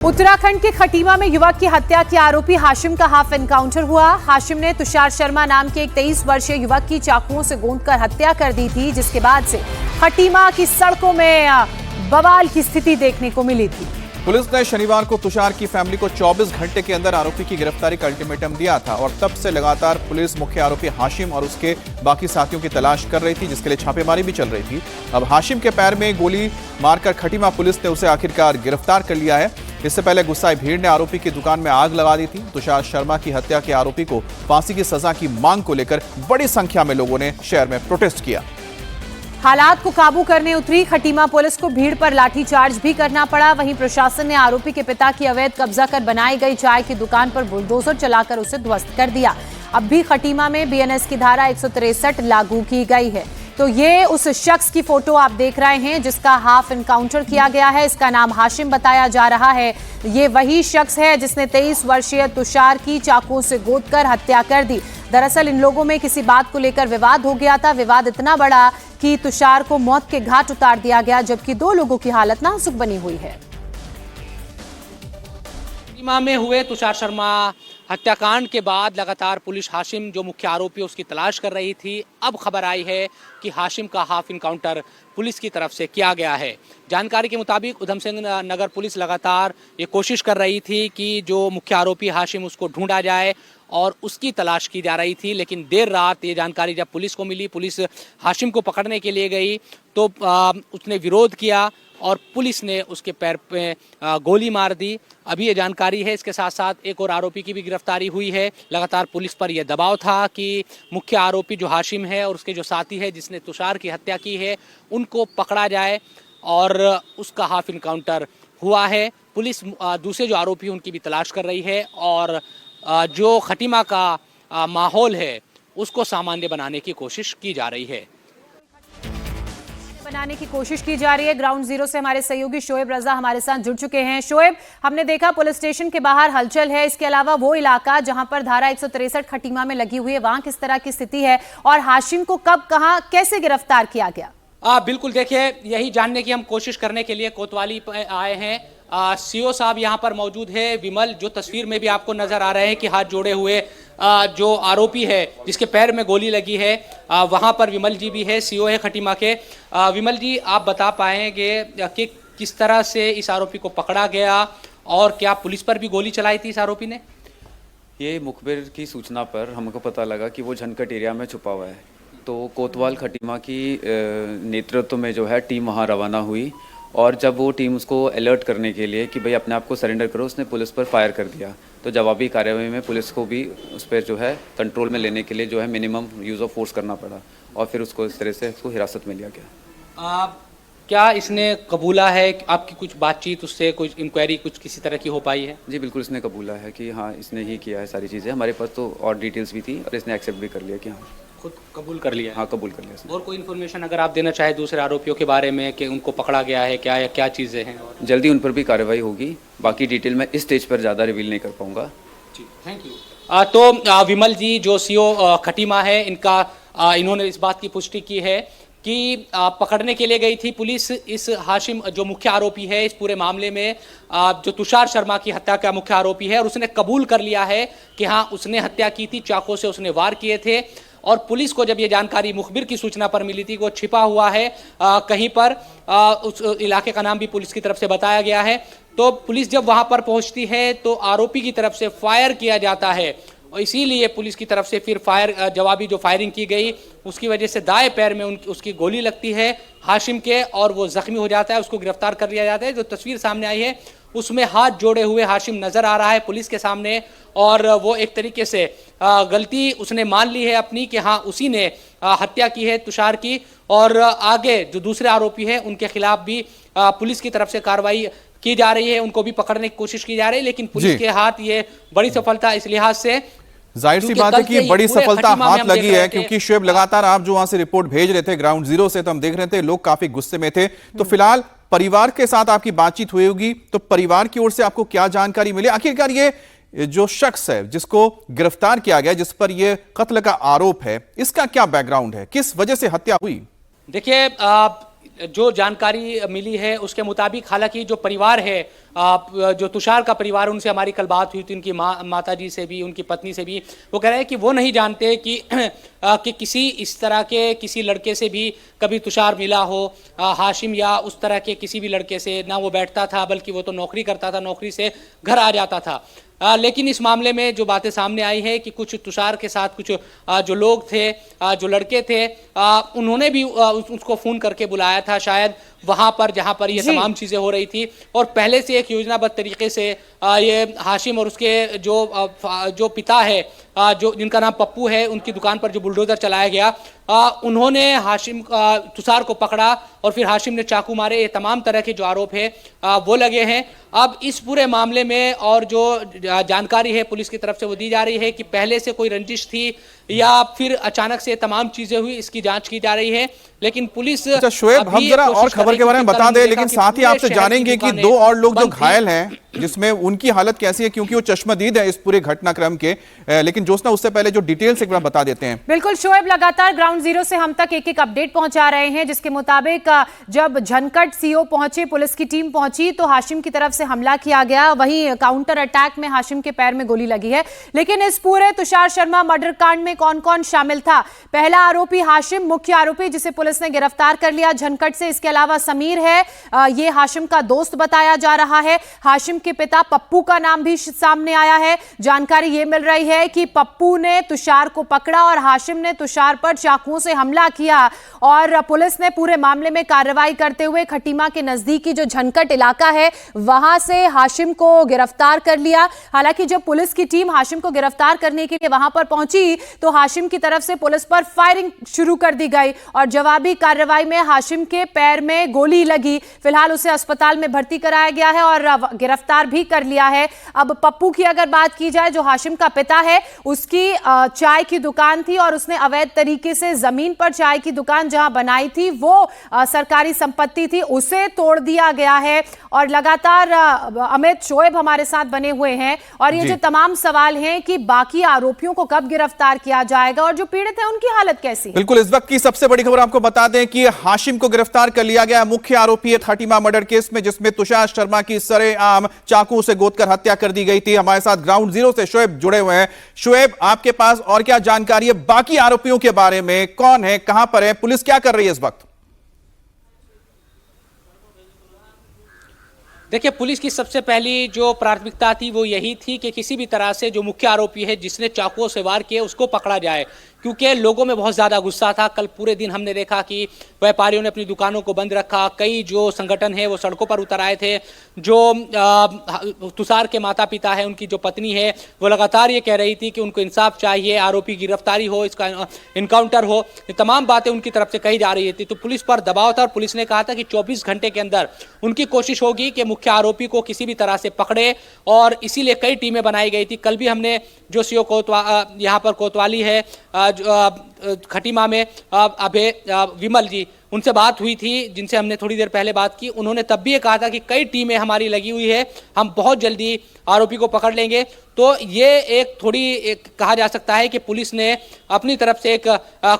उत्तराखंड के खटीमा में युवक की हत्या के आरोपी हाशिम का हाफ एनकाउंटर हुआ। हाशिम ने तुषार शर्मा नाम के एक 23 वर्षीय युवक की चाकुओं से गोंदकर हत्या कर दी थी, जिसके बाद से खटीमा की सड़कों में बवाल की स्थिति देखने को मिली थी। पुलिस ने शनिवार को तुषार की फैमिली को 24 घंटे के अंदर आरोपी की गिरफ्तारी का अल्टीमेटम दिया था और तब से लगातार पुलिस मुख्य आरोपी हाशिम और उसके बाकी साथियों की तलाश कर रही थी, जिसके लिए छापेमारी भी चल रही थी। अब हाशिम के पैर में गोली मारकर खटीमा पुलिस ने उसे आखिरकार गिरफ्तार कर लिया है। इससे पहले गुस्साई भीड़ ने आरोपी की दुकान में आग लगा दी थी। तुषार शर्मा की हत्या के आरोपी को फांसी की सजा की मांग को लेकर बड़ी संख्या में लोगों ने शहर में प्रोटेस्ट किया। हालात को काबू करने उतरी खटीमा पुलिस को भीड़ पर लाठीचार्ज भी करना पड़ा। वहीं प्रशासन ने आरोपी के पिता की अवैध कब्जा कर बनाई गई चाय की दुकान पर बुलडोजर चलाकर उसे ध्वस्त कर दिया। अब भी खटीमा में बीएनएस की धारा 163 लागू की गई है। तो ये उस शख्स की फोटो आप देख रहे हैं जिसका हाफ एनकाउंटर किया गया है। इसका नाम हाशिम बताया जा रहा है। ये वही शख्स है जिसने 23 वर्षीय तुषार की चाकुओं से गोदकर हत्या कर दी। दरअसल इन लोगों में किसी बात को लेकर विवाद हो गया था। विवाद इतना बड़ा कि तुषार को मौत के घाट उतार दिया गया, जबकि 2 लोगों की हालत नाजुक बनी हुई है। में हुए तुषार शर्मा हत्याकांड के बाद लगातार पुलिस हाशिम जो मुख्य आरोपी उसकी तलाश कर रही थी। अब खबर आई है कि हाशिम का हाफ इनकाउंटर पुलिस की तरफ से किया गया है। जानकारी के मुताबिक उधम सिंह नगर पुलिस लगातार ये कोशिश कर रही थी कि जो मुख्य आरोपी हाशिम उसको ढूंढा जाए और उसकी तलाश की जा रही थी, लेकिन देर रात ये जानकारी जब पुलिस को मिली, पुलिस हाशिम को पकड़ने के लिए गई तो उसने विरोध किया और पुलिस ने उसके पैर पे गोली मार दी। अभी ये जानकारी है। इसके साथ साथ एक और आरोपी की भी गिरफ्तारी हुई है। लगातार पुलिस पर यह दबाव था कि मुख्य आरोपी जो हाशिम है और उसके जो साथी है जिसने तुषार की हत्या की है उनको पकड़ा जाए और उसका हाफ इनकाउंटर हुआ है। पुलिस दूसरे जो आरोपी उनकी भी तलाश कर रही है और जो खटीमा का माहौल है उसको सामान्य बनाने की कोशिश की जा रही है। बनाने की कोशिश की जा रही है। ग्राउंड जीरो से हमारे सहयोगी शोएब रजा हमारे साथ जुड़ चुके हैं। शोएब, हमने देखा पुलिस स्टेशन के बाहर हलचल है, इसके अलावा वो इलाका जहां पर धारा 163 खटीमा में लगी हुई है, वहां किस तरह की स्थिति है और हाशिम को कब, कहां, कैसे गिरफ्तार किया गया? बिल्कुल, देखिए यही जानने की हम कोशिश करने के लिए कोतवाली आए हैं। सीओ साहब यहाँ पर मौजूद है। विमल, जो तस्वीर में भी आपको नजर आ रहे हैं कि हाथ जोड़े हुए जो आरोपी है जिसके पैर में गोली लगी है, वहाँ पर विमल जी भी है, सीओ है खटीमा के। विमल जी, आप बता पाएंगे कि किस तरह से इस आरोपी को पकड़ा गया और क्या पुलिस पर भी गोली चलाई थी इस आरोपी ने? ये मुखबिर की सूचना पर हमको पता लगा कि वो झनकट एरिया में छुपा हुआ है, तो कोतवाल खटीमा की नेतृत्व में जो है टीम वहाँ रवाना हुई और जब वो टीम उसको अलर्ट करने के लिए कि भाई अपने आप को सरेंडर करो, उसने पुलिस पर फायर कर दिया। तो जवाबी कार्रवाई में पुलिस को भी उस पर जो है कंट्रोल में लेने के लिए जो है मिनिमम यूज़ ऑफ फोर्स करना पड़ा और फिर उसको इस तरह से उसको हिरासत में लिया गया। क्या इसने कबूला है? आपकी कुछ बातचीत उससे, कुछ इंक्वायरी कुछ किसी तरह की हो पाई है? जी बिल्कुल, इसने कबूला है कि हाँ इसने ही किया है सारी चीज़ें। हमारे पास तो और डिटेल्स भी थी और इसने एक्सेप्ट भी कर लिया कि हाँ खुद कबूल कर लिया। हाँ, कबूल कर लिया इसने। और कोई इन्फॉर्मेशन अगर आप देना चाहे दूसरे आरोपियों के बारे में कि उनको पकड़ा गया है क्या, या क्या चीज़ें हैं? जल्दी उन पर भी कार्रवाई होगी। बाकी डिटेल मैं इस स्टेज पर ज़्यादा रिवील नहीं कर पाऊँगा। जी, थैंक यू। तो विमल जी जो सीओ खटीमा है, इन्होंने इस बात की पुष्टि की है कि पकड़ने के लिए गई थी पुलिस इस हाशिम जो मुख्य आरोपी है इस पूरे मामले में, जो तुषार शर्मा की हत्या का मुख्य आरोपी है, और उसने कबूल कर लिया है कि हाँ उसने हत्या की थी, चाकू से उसने वार किए थे। और पुलिस को जब ये जानकारी मुखबिर की सूचना पर मिली थी, वो छिपा हुआ है कहीं पर, उस इलाके का नाम भी पुलिस की तरफ से बताया गया है। तो पुलिस जब वहां पर पहुंचती है तो आरोपी की तरफ से फायर किया जाता है और इसीलिए पुलिस की तरफ से फिर जवाबी जो फायरिंग की गई उसकी वजह से दाएं पैर में उसकी गोली लगती है हाशिम के और वो जख्मी हो जाता है। उसको गिरफ्तार कर लिया जाता है। जो तस्वीर सामने आई है उसमें हाथ जोड़े हुए हाशिम नजर आ रहा है पुलिस के सामने और वो एक तरीके से गलती उसने मान ली है अपनी कि हाँ उसी ने हत्या की है तुषार की। और आगे जो दूसरे आरोपी हैं उनके खिलाफ भी पुलिस की तरफ से कार्रवाई की जा रही है, उनको भी पकड़ने की कोशिश की जा रही है। लेकिन पुलिस के हाथ ये बड़ी सफलता इस लिहाज से, जाहिर सी बात है कि बड़ी सफलता हाथ लगी है, क्योंकि शोएब लगातार आप जो वहां से रिपोर्ट भेज रहे थे ग्राउंड जीरो से, तो हम देख रहे थे लोग काफी गुस्से में थे। तो फिलहाल परिवार के साथ आपकी बातचीत हुई होगी, तो परिवार की ओर से आपको क्या जानकारी मिली? आखिरकार ये जो शख्स है जिसको गिरफ्तार किया गया, जिस पर यह कत्ल का आरोप है, इसका क्या बैकग्राउंड है, किस वजह से हत्या हुई? देखिए, जो जानकारी मिली है उसके मुताबिक हालांकि जो परिवार है जो तुषार का परिवार, उनसे हमारी कल बात हुई थी, उनकी माता जी से भी, उनकी पत्नी से भी। वो कह रहे हैं कि वो नहीं जानते कि किसी इस तरह के किसी लड़के से भी कभी तुषार मिला हो, हाशिम या उस तरह के किसी भी लड़के से ना वो बैठता था, बल्कि वो तो नौकरी करता था, नौकरी से घर आ जाता था। लेकिन इस मामले में जो बातें सामने आई है कि कुछ तुषार के साथ कुछ जो लोग थे, जो लड़के थे, उन्होंने भी उसको फोन करके बुलाया था शायद वहां पर जहां पर ये तमाम चीजें हो रही थी, और पहले से एक योजनाबद्ध तरीके से ये हाशिम और उसके जो पिता है, जो जिनका नाम पप्पू है, उनकी दुकान पर जो बुलडोजर चलाया गया, उन्होंने हाशिम तुषार को पकड़ा और फिर हाशिम ने चाकू मारे। ये तमाम तरह के जो आरोप है वो लगे हैं। अब इस पूरे मामले में और जो जानकारी है पुलिस की तरफ से वो दी जा रही है कि पहले से कोई रंजिश थी या फिर अचानक से तमाम चीजें हुई, इसकी जांच की जा रही है। लेकिन पुलिस अच्छा शोएब, हम जरा और खबर के बारे में बता दें, लेकिन साथ ही आपसे जानेंगे कि 2 और लोग जो घायल हैं, जिसमें उनकी हालत कैसी है, क्योंकि वो चश्मदीद है इस पूरे घटनाक्रम के। लेकिन जोस्ना, उससे पहले जो डिटेल्स एक बार बता देते हैं। बिल्कुल शोएब, लगातार ग्राउंड जीरो से हम तक एक अपडेट पहुंचा रहे हैं, जिसके मुताबिक जब झनकट सीओ पहुंचे, पुलिस की टीम पहुंची, तो हाशिम की तरफ से हमला किया गया। वहीं काउंटर अटैक में हाशिम के पैर में गोली लगी है। लेकिन इस पूरे तुषार शर्मा मर्डर कांड में कौन कौन शामिल था? पहला आरोपी हाशिम, मुख्य आरोपी, जिसे पुलिस ने गिरफ्तार कर लिया झनकट से। इसके अलावा समीर है, ये हाशिम का दोस्त बताया जा रहा है। हाशिम के पिता पप्पू का नाम भी सामने आया है। जानकारी ये मिल रही है कि पप्पू ने तुषार को पकड़ा और हाशिम ने तुषार पर चाकुओं से हमला किया। और पुलिस ने पूरे मामले में कार्रवाई करते हुए खटीमा के नजदीकी जो झनकट इलाका है, वहां से हाशिम को गिरफ्तार कर लिया। हालांकि जब पुलिस की टीम हाशिम को गिरफ्तार करने के लिए वहां पर पहुंची, तो हाशिम की तरफ से पुलिस पर फायरिंग शुरू कर दी गई और जवाबी कार्रवाई में हाशिम के पैर में गोली लगी। फिलहाल उसे अस्पताल में भर्ती कराया गया है और गिरफ्तार भी कर लिया है। अब पप्पू की अगर बात की जाए, जो हाशिम का पिता है, उसकी चाय की दुकान थी और उसने अवैध तरीके से जमीन पर चाय की दुकान जहां बनाई थी, वो सरकारी संपत्ति थी, उसे तोड़ दिया गया है। और लगातार अमित, शोएब हमारे साथ बने हुए हैं और ये जो तमाम सवाल हैं कि बाकी आरोपियों को कब गिरफ्तार किया जाएगा और जो पीड़ित है उनकी हालत कैसी है। बिल्कुल, इस वक्त की सबसे बड़ी खबर आपको बता दें कि हाशिम को गिरफ्तार कर लिया गया। मुख्य आरोपी है खटीमा मर्डर केस में, जिसमें तुषार शर्मा की सरेआम चाकू से गोदकर हत्या कर दी गई थी। हमारे साथ ग्राउंड जीरो से शोएब जुड़े हुए हैं। शोएब, आपके पास और क्या जानकारी है बाकी आरोपियों के बारे में? कौन है, कहां पर है, पुलिस क्या कर रही है इस वक्त? देखिए, पुलिस की सबसे पहली जो प्राथमिकता थी वो यही थी कि किसी भी तरह से जो मुख्य आरोपी है, जिसने चाकुओं से वार किए, उसको पकड़ा जाए, क्योंकि लोगों में बहुत ज़्यादा गुस्सा था। कल पूरे दिन हमने देखा कि व्यापारियों ने अपनी दुकानों को बंद रखा, कई जो संगठन है वो सड़कों पर उतर आए थे। जो तुषार के माता पिता है, उनकी जो पत्नी है, वो लगातार ये कह रही थी कि उनको इंसाफ चाहिए, आरोपी गिरफ्तारी हो, इसका इनकाउंटर हो, ये तमाम बातें उनकी तरफ से कही जा रही थी। तो पुलिस पर दबाव था और पुलिस ने कहा था कि 24 घंटे के अंदर उनकी कोशिश होगी कि मुख्य आरोपी को किसी भी तरह से पकड़े, और इसीलिए कई टीमें बनाई गई थी। कल भी हमने जो सीओ यहाँ पर कोतवाली है खटीमा में, अभय विमल जी, उनसे बात हुई थी, जिनसे हमने थोड़ी देर पहले बात की। उन्होंने तब भी ये कहा था कि कई टीमें हमारी लगी हुई है, हम बहुत जल्दी आरोपी को पकड़ लेंगे। तो ये एक कहा जा सकता है कि पुलिस ने अपनी तरफ से एक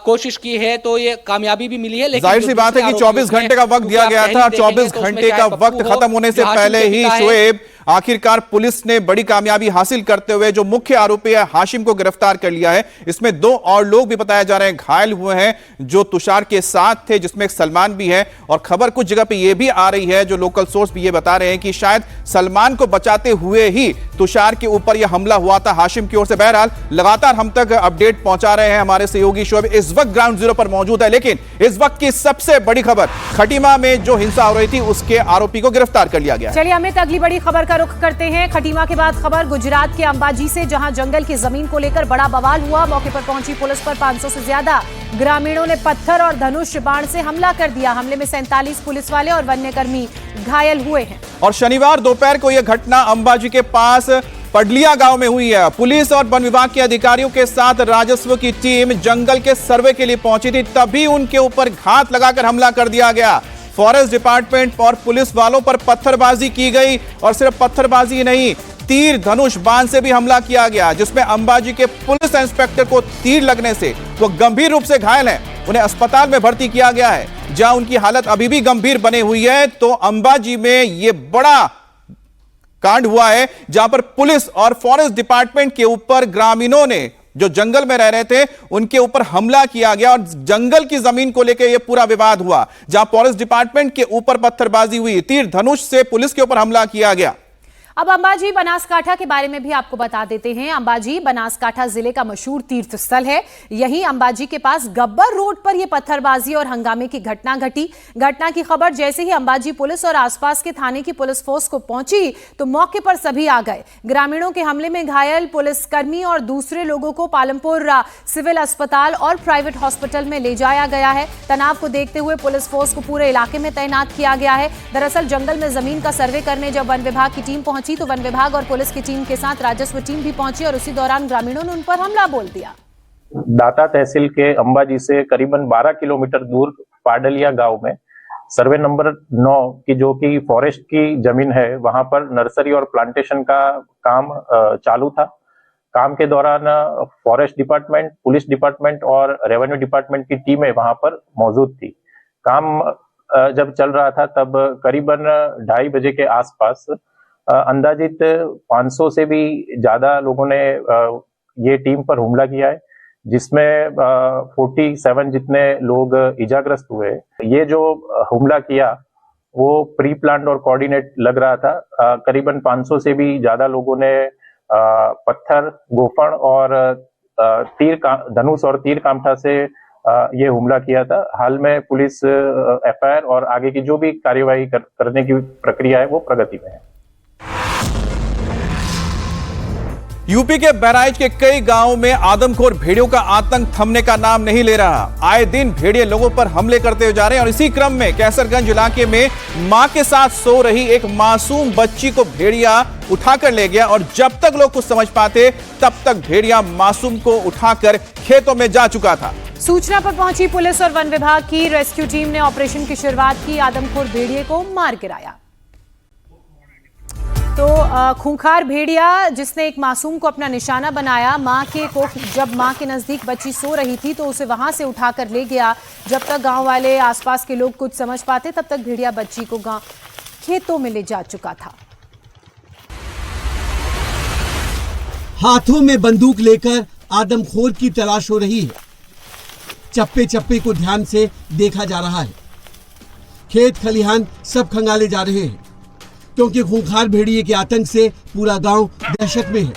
कोशिश की है, तो ये कामयाबी भी मिली है। लेकिन जाहिर सी बात है कि 24 घंटे का वक्त दिया गया था। 24 घंटे का वक्त खत्म होने से पहले ही शोएब, आखिरकार पुलिस ने बड़ी कामयाबी हासिल करते हुए जो मुख्य आरोपी है हाशिम को गिरफ्तार कर लिया है। इसमें 2 और लोग भी बताया जा रहे हैं घायल हुए हैं, जो तुषार के साथ थे, जिसमें एक सलमान भी है। और खबर कुछ जगह पे यह भी आ रही है, जो लोकल सोर्स भी ये बता रहे हैं कि शायद सलमान को बचाते हुए ही तुषार के ऊपर यह हमला हुआ था हाशिम की ओर से। बहरहाल लगातार हम तक अपडेट पहुंचा रहे हैं हमारे सहयोगी शोएब इस वक्त ग्राउंड जीरो पर मौजूद है। लेकिन इस वक्त की सबसे बड़ी खबर, खटीमा में जो हिंसा हो रही थी उसके आरोपी को गिरफ्तार कर लिया गया। चलिए अमित, अगली बड़ी खबर का रुख करते हैं। खटीमा के बाद खबर गुजरात के अंबाजी से, जहां जंगल की जमीन को लेकर बड़ा बवाल हुआ। मौके पर पहुंची पुलिस पर 500 से ज्यादा ग्रामीणों ने पत्थर और धनुष बाण से हमला कर दिया। हमले में 47 पुलिस वाले और वन्यकर्मी घायल हुए हैं। और शनिवार दोपहर को यह घटना अंबाजी के पास पडलिया गांव में हुई है। पुलिस और वन विभाग के अधिकारियों के साथ राजस्व की टीम जंगल के सर्वे के लिए पहुंची थी, तभी उनके ऊपर घात लगाकर हमला कर दिया गया। फॉरेस्ट डिपार्टमेंट और पुलिस वालों पर पत्थरबाजी की गई, और सिर्फ पत्थरबाजी नहीं, तीर धनुष बाण से भी हमला किया गया, जिसमें अंबाजी के पुलिस इंस्पेक्टर को तीर लगने से वो गंभीर रूप से घायल हैं। उन्हें अस्पताल में भर्ती किया गया है, जहां उनकी हालत अभी भी गंभीर बनी हुई है। तो अंबाजी में ये बड़ा कांड हुआ है जहां पर पुलिस और फॉरेस्ट डिपार्टमेंट के ऊपर ग्रामीणों ने जो जंगल में रह रहे थे उनके ऊपर हमला किया गया और जंगल की जमीन को लेकर यह पूरा विवाद हुआ, जहां फॉरेस्ट डिपार्टमेंट के ऊपर पत्थरबाजी हुई, तीर धनुष से पुलिस के ऊपर हमला किया गया। अब अंबाजी बनासकांठा के बारे में भी आपको बता देते हैं। अंबाजी बनासकांठा जिले का मशहूर तीर्थ स्थल है। यहीं अंबाजी के पास गब्बर रोड पर यह पत्थरबाजी और हंगामे की घटना घटी। घटना की खबर जैसे ही अंबाजी पुलिस और आसपास के थाने की पुलिस फोर्स को पहुंची तो मौके पर सभी आ गए। ग्रामीणों के हमले में घायल पुलिसकर्मी और दूसरे लोगों को पालमपुर सिविल अस्पताल और प्राइवेट हॉस्पिटल में ले जाया गया है। तनाव को देखते हुए पुलिस फोर्स को पूरे इलाके में तैनात किया गया है। दरअसल जंगल में जमीन का सर्वे करने जब वन विभाग की टीम पहुंची तो वन विभाग और पुलिस की टीम के साथ राजस्व टीम भी पहुंची और उसी दौरान ग्रामीणों ने उन पर हमला बोल दिया। दाता तहसील के अंबाजी से करीबन 12 किलोमीटर दूर पाडलिया गांव में सर्वे नंबर 9 की जो कि फॉरेस्ट की जमीन है, वहां पर नर्सरी और प्लांटेशन का काम चालू था। काम के दौरान फॉरेस्ट डिपार्टमेंट, पुलिस डिपार्टमेंट और रेवेन्यू डिपार्टमेंट की टीमें वहां पर मौजूद थी। काम जब चल रहा था तब करीबन 2:30 बजे के आसपास अंदाजित 500 से भी ज्यादा लोगों ने ये टीम पर हमला किया है, जिसमें 47 जितने लोग इजाग्रस्त हुए। ये जो हमला किया वो प्री प्लान्ड और कोऑर्डिनेट लग रहा था। करीबन 500 से भी ज्यादा लोगों ने पत्थर, गोफन और धनुष और तीर कामठा से ये हमला किया था। हाल में पुलिस एफआईआर और आगे की जो भी कार्यवाही करने की प्रक्रिया है वो प्रगति में है। यूपी के बहराइच के कई गांवों में आदमखोर भेड़ियों का आतंक थमने का नाम नहीं ले रहा। आए दिन भेड़िए लोगों पर हमले करते हुए जा रहे हैं और इसी क्रम में कैसरगंज इलाके में मां के साथ सो रही एक मासूम बच्ची को भेड़िया उठाकर ले गया और जब तक लोग कुछ समझ पाते तब तक भेड़िया मासूम को उठाकर खेतों में जा चुका था। सूचना पर पहुंची पुलिस और वन विभाग की रेस्क्यू टीम ने ऑपरेशन की शुरुआत की। आदमखोर भेड़िए को मार गिराया। तो खूंखार भेड़िया जिसने एक मासूम को अपना निशाना बनाया, जब मां के नजदीक बच्ची सो रही थी तो उसे वहां से उठाकर ले गया। जब तक गांव वाले, आसपास के लोग कुछ समझ पाते तब तक भेड़िया बच्ची को खेतों में ले जा चुका था। हाथों में बंदूक लेकर आदमखोर की तलाश हो रही है। चप्पे चप्पे को ध्यान से देखा जा रहा है। खेत खलिहान सब खंगाले जा रहे हैं क्योंकि खूंखार भेड़िए के आतंक से पूरा गांव दहशत में है।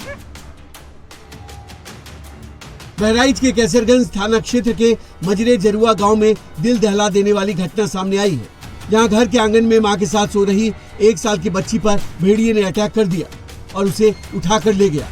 बहराइच के कैसरगंज थाना क्षेत्र के मजरे जरुआ गांव में दिल दहला देने वाली घटना सामने आई है, जहां घर के आंगन में मां के साथ सो रही 1 साल की बच्ची पर भेड़िए ने अटैक कर दिया और उसे उठाकर ले गया।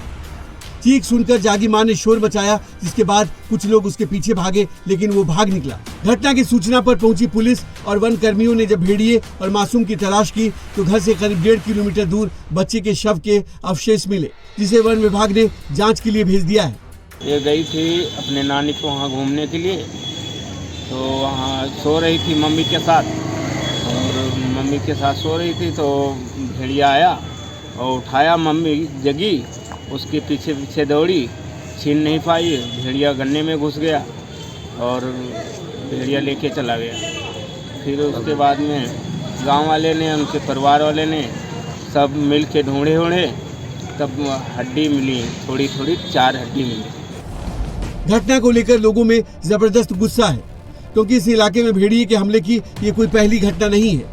चीख सुनकर जागी मां ने शोर मचाया, जिसके बाद कुछ लोग उसके पीछे भागे, लेकिन वो भाग निकला। घटना की सूचना पर पहुंची पुलिस और वन कर्मियों ने जब भेड़िए और मासूम की तलाश की तो घर से करीब 1.5 किलोमीटर दूर बच्चे के शव के अवशेष मिले, जिसे वन विभाग ने जांच के लिए भेज दिया है। ये गई थी अपने नानी को वहाँ घूमने के लिए, तो वहाँ सो रही थी मम्मी के साथ, और मम्मी के साथ सो रही थी तो भेड़िया आया और उठाया। मम्मी जगी, उसके पीछे पीछे दौड़ी, छीन नहीं पाई। भेड़िया गन्ने में घुस गया और भेड़िया लेके चला गया। फिर उसके बाद में गांव वाले ने, उनके परिवार वाले ने सब मिल के ढूंढे, तब हड्डी मिली, थोड़ी थोड़ी 4 हड्डी मिली। घटना को लेकर लोगों में जबरदस्त गुस्सा है, क्योंकि इस इलाके में भेड़िए के हमले की ये कोई पहली घटना नहीं है।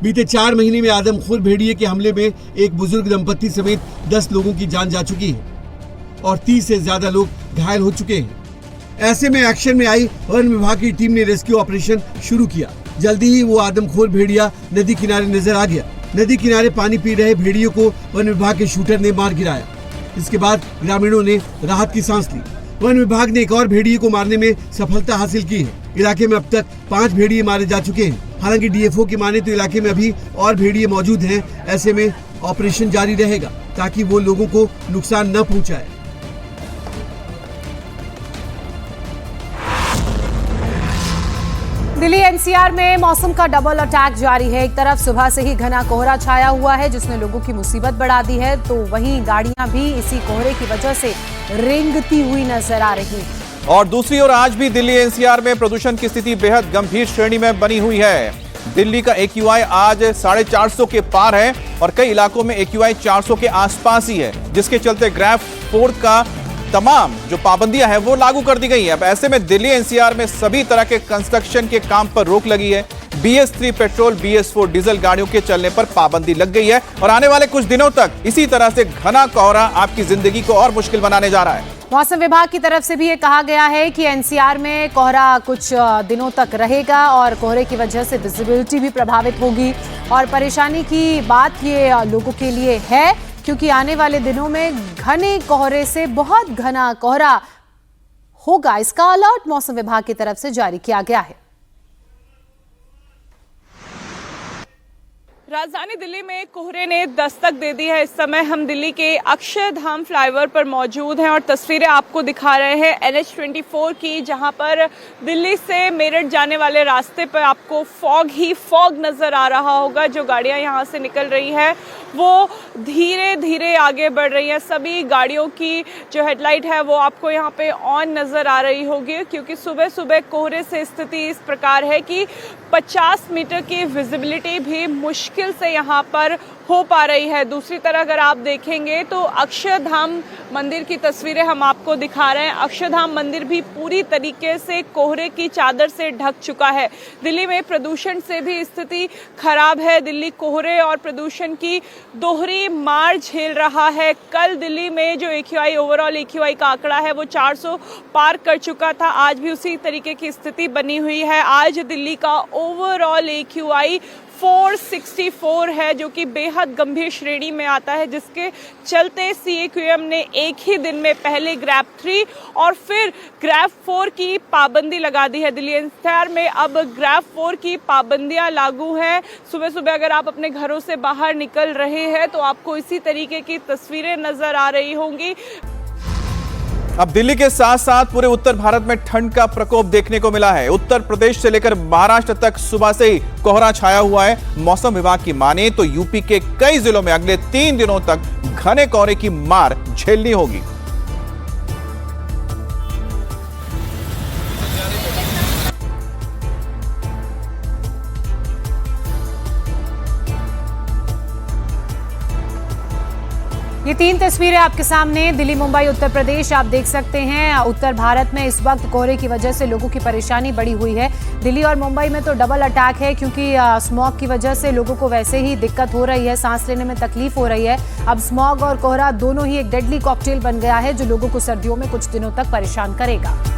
बीते 4 महीने में आदमखोर भेड़िए के हमले में एक बुजुर्ग दंपत्ति समेत 10 लोगों की जान जा चुकी है और 30 से ज्यादा लोग घायल हो चुके हैं। ऐसे में एक्शन में आई वन विभाग की टीम ने रेस्क्यू ऑपरेशन शुरू किया। जल्दी ही वो आदमखोर भेड़िया नदी किनारे नजर आ गया। नदी किनारे पानी पी रहे भेड़ियों को वन विभाग के शूटर ने मार गिराया। इसके बाद ग्रामीणों ने राहत की सांस ली। वन विभाग ने एक और भेड़िए को मारने में सफलता हासिल की है। इलाके में अब तक 5 भेड़िए मारे जा चुके हैं। हालांकि डीएफओ की माने तो इलाके में अभी और भेड़िए मौजूद हैं। ऐसे में ऑपरेशन जारी रहेगा ताकि वो लोगों को नुकसान न पहुंचाए। दिल्ली एनसीआर में मौसम का डबल अटैक जारी है। एक तरफ सुबह से ही घना कोहरा छाया हुआ है जिसने लोगों की मुसीबत बढ़ा दी है, तो वहीं गाड़ियां भी इसी कोहरे की वजह से रेंगती हुई नजर आ रही हैं। और दूसरी ओर आज भी दिल्ली एनसीआर में प्रदूषण की स्थिति बेहद गंभीर श्रेणी में बनी हुई है। दिल्ली का AQI आज 450 के पार है और कई इलाकों में AQI 400 के आसपास ही है, जिसके चलते ग्राफ 4 का तमाम जो पाबंदियां हैं वो लागू कर दी गई है। अब ऐसे में दिल्ली NCR में सभी तरह के कंस्ट्रक्शन के काम पर रोक लगी है। BS3 पेट्रोल, BS4 डीजल गाड़ियों के चलने पर पाबंदी लग गई है और आने वाले कुछ दिनों तक इसी तरह से घना कोहरा आपकी जिंदगी को और मुश्किल बनाने जा रहा है। मौसम विभाग की तरफ से भी ये कहा गया है कि NCR में कोहरा कुछ दिनों तक रहेगा और कोहरे की वजह से विजिबिलिटी भी प्रभावित होगी और परेशानी की बात ये लोगों के लिए है, क्योंकि आने वाले दिनों में घने कोहरे से बहुत घना कोहरा होगा। इसका अलर्ट मौसम विभाग की तरफ से जारी किया गया है। राजधानी दिल्ली में कोहरे ने दस्तक दे दी है। इस समय हम दिल्ली के अक्षरधाम फ्लाईओवर पर मौजूद हैं और तस्वीरें आपको दिखा रहे हैं NH24 की, जहां पर दिल्ली से मेरठ जाने वाले रास्ते पर आपको फॉग ही फॉग नजर आ रहा होगा। जो गाड़ियां यहां से निकल रही है वो धीरे धीरे आगे बढ़ रही हैं। सभी गाड़ियों की जो हेडलाइट है वो आपको यहाँ पे ऑन नजर आ रही होगी, क्योंकि सुबह सुबह कोहरे से स्थिति इस प्रकार है कि 50 मीटर की विजिबिलिटी भी मुश्किल से यहाँ पर हो पा रही है। दूसरी तरह अगर आप देखेंगे तो अक्षरधाम मंदिर की तस्वीरें हम आपको दिखा रहे हैं। अक्षरधाम मंदिर भी पूरी तरीके से कोहरे की चादर से ढक चुका है। दिल्ली में प्रदूषण से भी स्थिति खराब है। दिल्ली कोहरे और प्रदूषण की दोहरी मार झेल रहा है। कल दिल्ली में जो AQI ओवरऑल AQI का आंकड़ा है वो 400 पार कर चुका था। आज भी उसी तरीके की स्थिति बनी हुई है। आज दिल्ली का ओवरऑल AQI 464 है, जो कि बेहद गंभीर श्रेणी में आता है, जिसके चलते CAQM ने एक ही दिन में पहले ग्रैप 3 और फिर ग्रैप 4 की पाबंदी लगा दी है। दिल्ली NCR में अब ग्रैप 4 की पाबंदियां लागू हैं। सुबह सुबह अगर आप अपने घरों से बाहर निकल रहे हैं तो आपको इसी तरीके की तस्वीरें नजर आ रही होंगी। अब दिल्ली के साथ साथ पूरे उत्तर भारत में ठंड का प्रकोप देखने को मिला है। उत्तर प्रदेश से लेकर महाराष्ट्र तक सुबह से ही कोहरा छाया हुआ है। मौसम विभाग की माने तो यूपी के कई जिलों में अगले 3 दिनों तक घने कोहरे की मार झेलनी होगी। ये 3 तस्वीरें आपके सामने दिल्ली, मुंबई, उत्तर प्रदेश आप देख सकते हैं। उत्तर भारत में इस वक्त कोहरे की वजह से लोगों की परेशानी बढ़ी हुई है। दिल्ली और मुंबई में तो डबल अटैक है, क्योंकि स्मॉग की वजह से लोगों को वैसे ही दिक्कत हो रही है, सांस लेने में तकलीफ हो रही है। अब स्मॉग और कोहरा दोनों ही एक डेडली कॉकटेल बन गया है, जो लोगों को सर्दियों में कुछ दिनों तक परेशान करेगा।